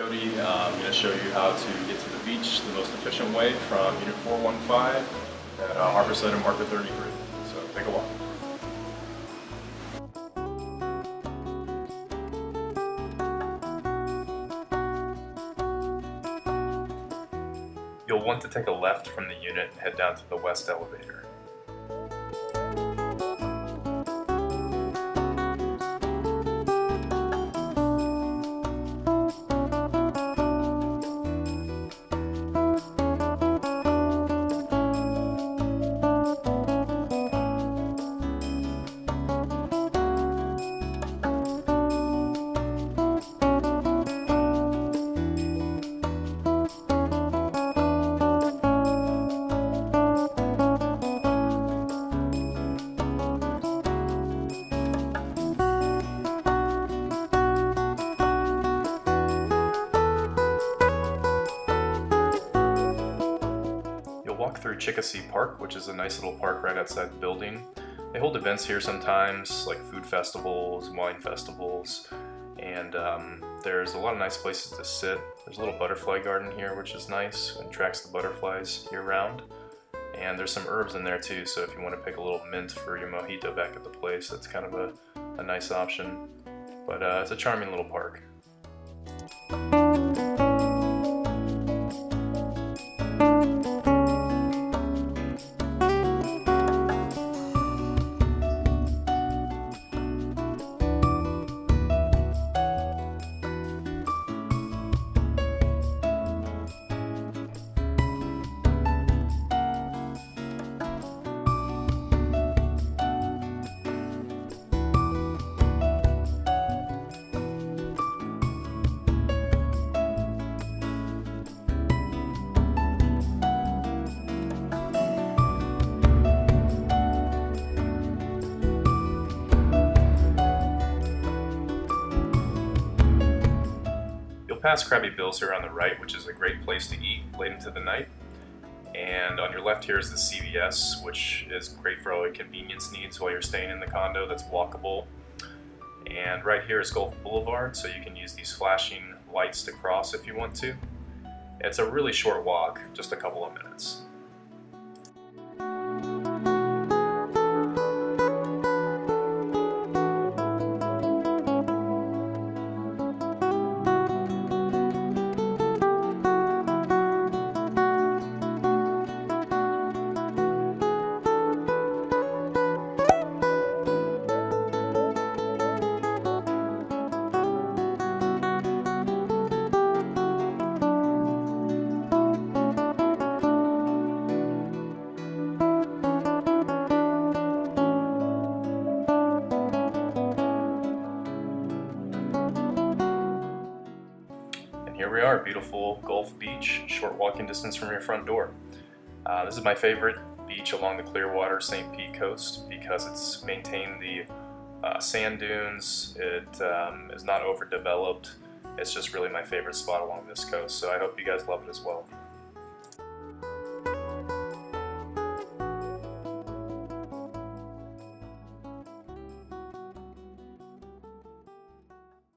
Cody, I'm going to show you how to get to the beach the most efficient way from Unit 415 at Harborside and Market 33. So take a walk. You'll want to take a left from the unit and head down to the west elevator. Walk through Chickasee Park, which is a nice little park right outside the building. They hold events here sometimes, like food festivals, wine festivals, and there's a lot of nice places to sit. There's a little butterfly garden here, which is nice and attracts the butterflies year-round. And there's some herbs in there too, so if you want to pick a little mint for your mojito back at the place, that's kind of a nice option. But it's a charming little park. Past Krabby Bill's here on the right, which is a great place to eat late into the night. And on your left here is the CVS, which is great for all your convenience needs while you're staying in the condo. That's walkable. And right here is Gulf Boulevard, so you can use these flashing lights to cross if you want to. It's a really short walk, just a couple of minutes. Here we are, beautiful Gulf Beach, short walking distance from your front door. This is my favorite beach along the Clearwater St. Pete coast because it's maintained the sand dunes, it is not overdeveloped. It's just really my favorite spot along this coast, so I hope you guys love it as well.